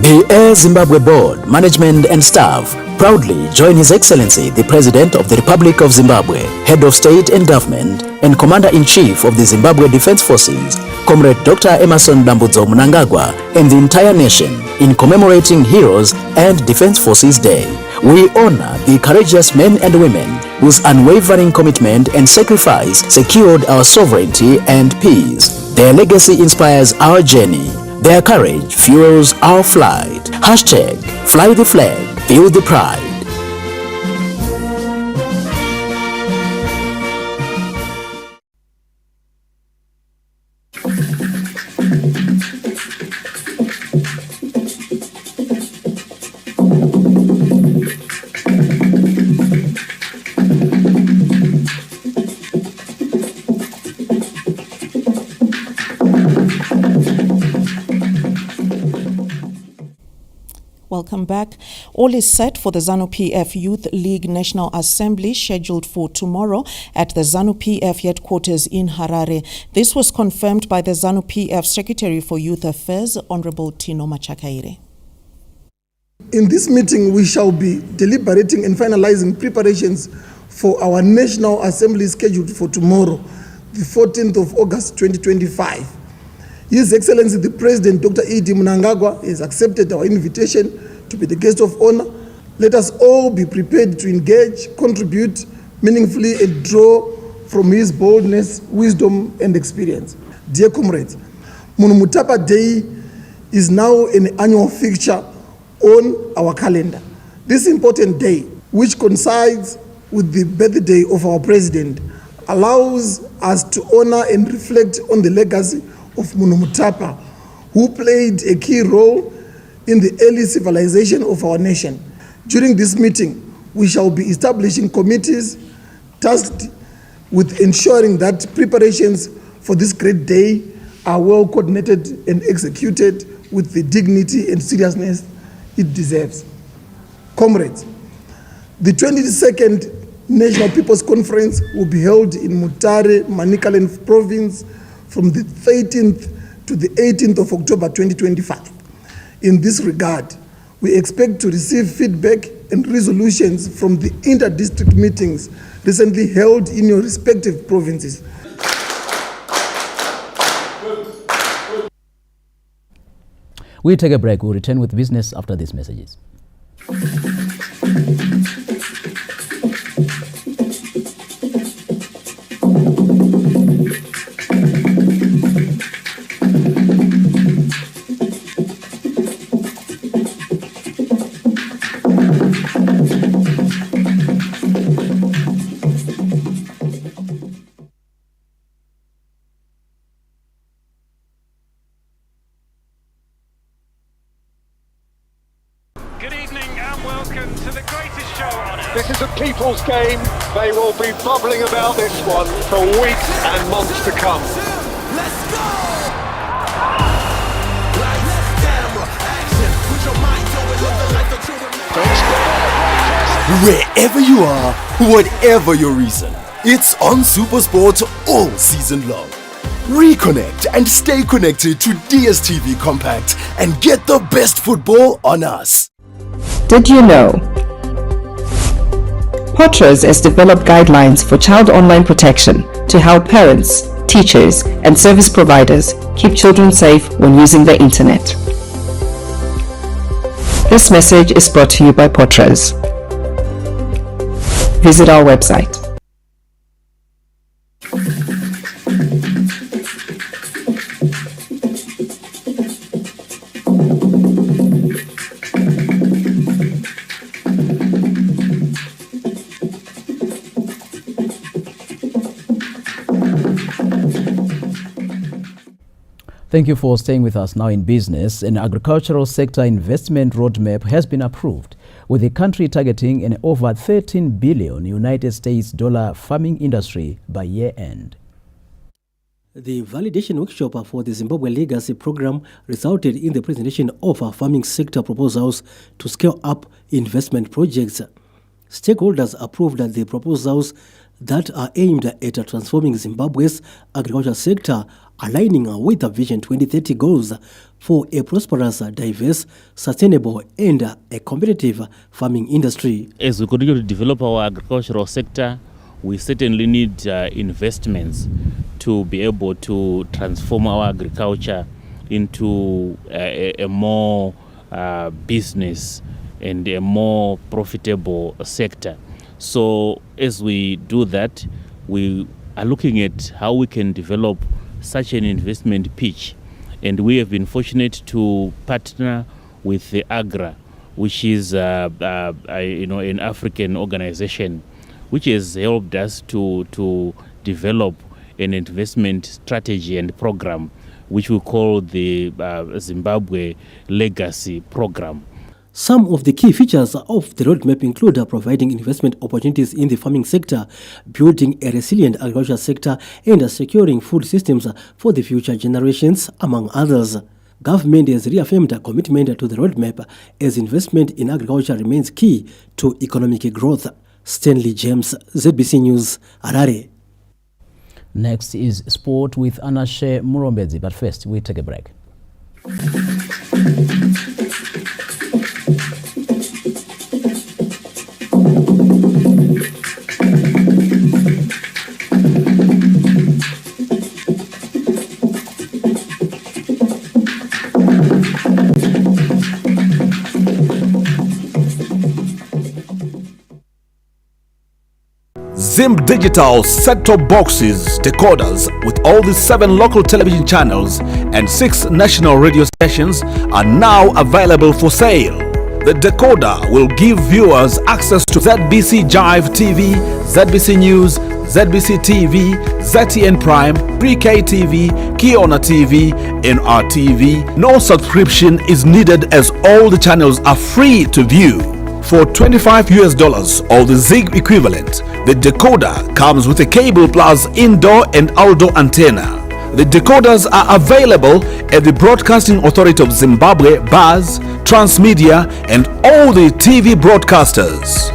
The Air Zimbabwe Board, Management and Staff proudly join His Excellency the President of the Republic of Zimbabwe, Head of State and Government, and Commander-in-Chief of the Zimbabwe Defense Forces, Comrade Dr. Emmerson Dambudzo Mnangagwa, and the entire nation in commemorating Heroes and Defense Forces Day. We honor the courageous men and women whose unwavering commitment and sacrifice secured our sovereignty and peace. Their legacy inspires our journey. Their courage fuels our flight. Hashtag fly the flag, feel the pride. Welcome back. All is set for the ZANU-PF Youth League National Assembly scheduled for tomorrow at the ZANU-PF headquarters in Harare. This was confirmed by the ZANU-PF Secretary for Youth Affairs, Honorable Tino Machakaire. In this meeting, we shall be deliberating and finalizing preparations for our National Assembly scheduled for tomorrow, the 14th of August 2025. His Excellency the President, Dr. E.D. Mnangagwa, has accepted our invitation to be the guest of honor. Let us all be prepared to engage, contribute meaningfully, and draw from his boldness, wisdom, and experience. Dear comrades, Mutapa Day is now an annual fixture on our calendar. This important day, which coincides with the birthday of our president, allows us to honor and reflect on the legacy of Mutapa, who played a key role in the early civilization of our nation. During this meeting, we shall be establishing committees tasked with ensuring that preparations for this great day are well coordinated and executed with the dignity and seriousness it deserves. Comrades, the 22nd National People's Conference will be held in Mutare, Manicaland Province from the 13th to the 18th of October 2025. In this regard, we expect to receive feedback and resolutions from the inter-district meetings recently held in your respective provinces. We take a break. We'll return with business after these messages. This is a people's game. They will be bubbling about this one for weeks and months to come. Let's go! Lights, camera, action. Put your mind to it, live the life that you remember. Wherever you are, whatever your reason, it's on SuperSport all season long. Reconnect and stay connected to DSTV Compact and get the best football on us. Did you know? Porters has developed guidelines for child online protection to help parents, teachers, and service providers keep children safe when using the internet. This message is brought to you by Porters. Visit our website. Thank you for staying with us. Now in business, an agricultural sector investment roadmap has been approved, with the country targeting an over $13 billion United States dollar farming industry by year end. The validation workshop for the Zimbabwe Legacy Program resulted in the presentation of farming sector proposals to scale up investment projects. Stakeholders approved the proposals that are aimed at transforming Zimbabwe's agriculture sector, aligning with the Vision 2030 goals for a prosperous, diverse, sustainable and a competitive farming industry. As we continue to develop our agricultural sector, we certainly need investments to be able to transform our agriculture into a more business and a more profitable sector. So as we do that, we are looking at how we can develop such an investment pitch, and we have been fortunate to partner with the AGRA, which is an African organization, which has helped us to develop an investment strategy and program, which we call the Zimbabwe Legacy Program. Some of the key features of the roadmap include providing investment opportunities in the farming sector, building a resilient agriculture sector, and securing food systems for the future generations, among others. Government has reaffirmed a commitment to the roadmap as investment in agriculture remains key to economic growth. Stanley James, ZBC News, Harare. Next is sport with Anashe Murombezi, but first we take a break. Zim Digital set-top boxes, decoders with all the 7 local television channels and 6 national radio stations are now available for sale. The decoder will give viewers access to ZBC Jive TV, ZBC News, ZBC TV, ZTN Prime, Pre-K TV, Kiona TV, NRTV. No subscription is needed as all the channels are free to view. For $25 or the Zig equivalent, the decoder comes with a cable plus indoor and outdoor antenna. The decoders are available at the Broadcasting Authority of Zimbabwe, BAZ, Transmedia, and all the TV broadcasters.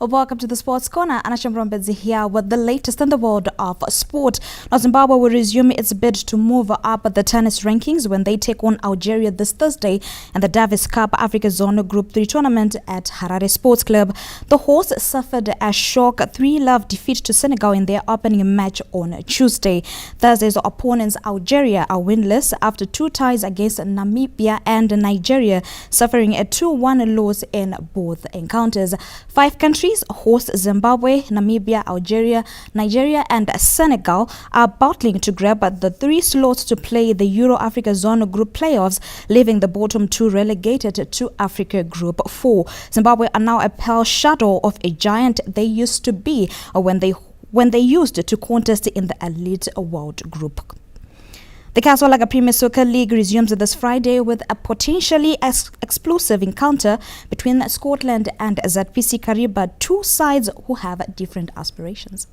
Welcome to the Sports Corner. Anasham Rombedzi here with the latest in the world of sport. Now, Zimbabwe will resume its bid to move up the tennis rankings when they take on Algeria this Thursday in the Davis Cup Africa Zone Group 3 tournament at Harare Sports Club. The hosts suffered a shock 3-love defeat to Senegal in their opening match on Tuesday. Thursday's opponents Algeria are winless after 2 ties against Namibia and Nigeria, suffering a 2-1 loss in both encounters. 5 countries host Zimbabwe, Namibia, Algeria, Nigeria and Senegal are battling to grab the 3 slots to play the Euro Africa Zone Group playoffs, leaving the bottom 2 relegated to Africa Group 4. Zimbabwe are now a pale shadow of a giant they used to be when they used to contest in the elite world group. The Kaswalaga Premier Soccer League resumes this Friday with a potentially explosive encounter between Scotland and ZPC Kariba, 2 sides who have different aspirations.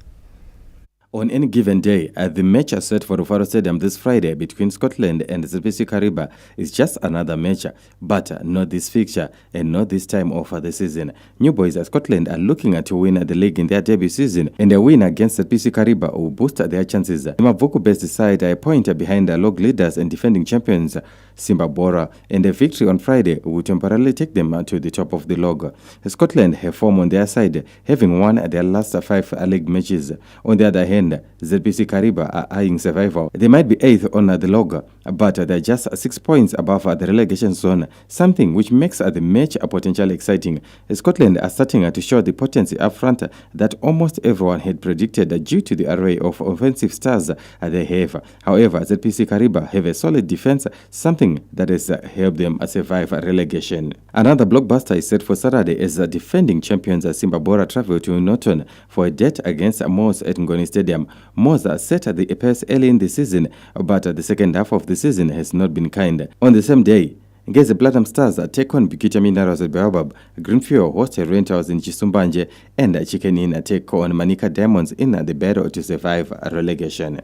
On any given day, the match set for Rufaro Stadium this Friday between Scotland and ZPC Kariba is just another match, but not this fixture and not this time of the season. New Boys Scotland are looking to win the league in their debut season, and a win against ZPC Kariba will boost their chances. The Mavuku-based side are a point behind the log leaders and defending champions Simba Bora, and a victory on Friday will temporarily take them to the top of the log. Scotland have form on their side, having won their last 5 league matches. On the other hand, ZPC Kariba are eyeing survival. They might be 8th on the log, but they're just 6 points above the relegation zone, something which makes the match potentially exciting. Scotland are starting to show the potency up front that almost everyone had predicted due to the array of offensive stars they have. However, ZPC Kariba have a solid defense, something that has helped them survive relegation. Another blockbuster is set for Saturday as defending champions Simba Bora travel to Norton for a date against Moss at Ngoni Stadium. Moss set the pace early in the season, but the second half of the season has not been kind. On the same day, Geze Platinum Stars take on Bikita Minerals at Baobab, Greenfield host Rentals in Chisumbanje, and Chicken Inn take on Manika Diamonds in the battle to survive relegation.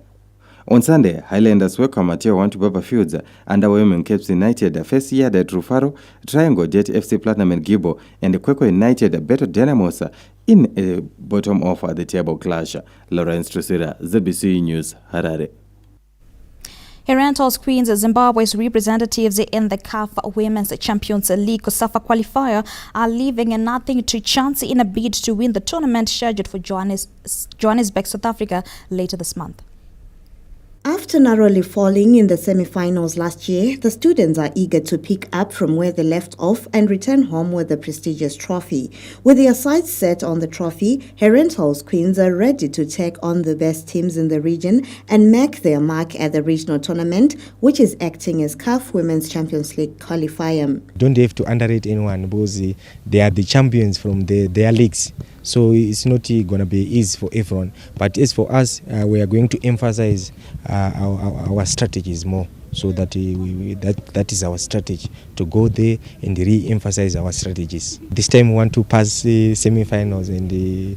On Sunday, Highlanders welcome Tier 1 to Baba Fields, underwhelming Cape United first year at Rufaro, Triangle Jet FC Platinum and Gibo, and Kwekwe United battle Dynamos in a bottom of the table clash. Lawrence Trusira, ZBC News, Harare. Herentals Queens, Zimbabwe's representatives in the CAF Women's Champions League COSAFA qualifier, are leaving nothing to chance in a bid to win the tournament scheduled for Johannesburg, South Africa later this month. After narrowly falling in the semi-finals last year, the students are eager to pick up from where they left off and return home with the prestigious trophy. With their sights set on the trophy, Herentals Queens are ready to take on the best teams in the region and make their mark at the regional tournament, which is acting as CAF Women's Champions League qualifier. Don't have to underrate anyone because they are the champions from their leagues. So it's not going to be easy for everyone. But as for us, we are going to emphasize our strategies more. So that that is our strategy, to go there and re-emphasize our strategies. This time we want to pass the semi-finals and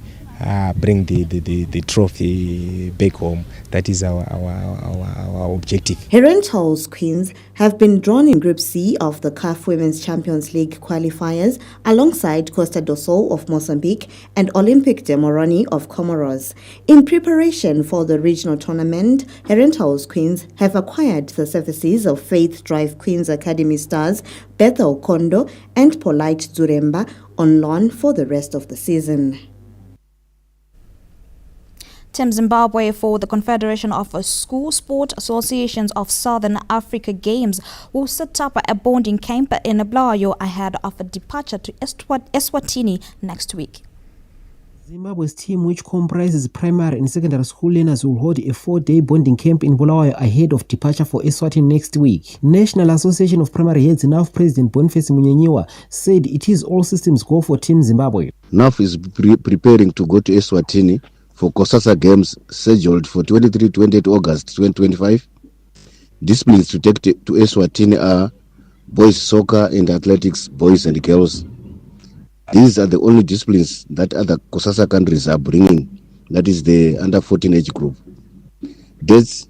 bring the trophy back home. That is our objective. Herentals Queens have been drawn in Group C of the CAF Women's Champions League qualifiers alongside Costa do Sol of Mozambique and Olympique de Moroni of Comoros. In preparation for the regional tournament, Herentals Queens have acquired the services of Faith Drive Queens Academy stars Bethel Kondo and Polite Zuremba on loan for the rest of the season. Team Zimbabwe for the Confederation of School Sport Associations of Southern Africa Games will set up a bonding camp in Bulawayo ahead of a departure to Eswatini next week. Zimbabwe's team, which comprises primary and secondary school learners, will hold a 4-day bonding camp in Bulawayo ahead of departure for Eswatini next week. National Association of Primary Heads NAF President Boniface Munyenyiwa said it is all systems go for Team Zimbabwe. NAF is preparing to go to Eswatini for COSASA Games scheduled for 23-28 August 2025. Disciplines to take to Eswatini are boys soccer and athletics, boys and girls. These are the only disciplines that other COSASA countries are bringing. That is the under 14 age group. Dates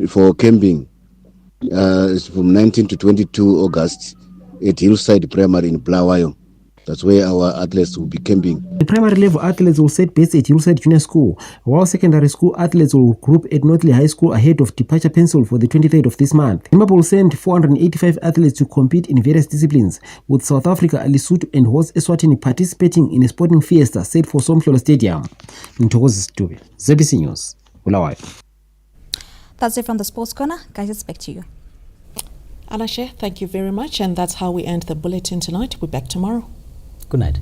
for camping is from 19 to 22 August at Hillside Primary in Bulawayo. That's where our athletes will be camping. The primary level athletes will set base at Hillside Junior School, while secondary school athletes will group at Northley High School ahead of departure pencil for the 23rd of this month. Zimbabwe will send 485 athletes to compete in various disciplines, with South Africa, Lesotho and host Eswatini participating in a sporting fiesta set for Somhlolo Stadium. Ntokozi Stube, ZBC News, Bulawayo. That's it from the Sports Corner. Guys, it's back to you. Anashe, thank you very much. And that's how we end the bulletin tonight. We're back tomorrow. Good night.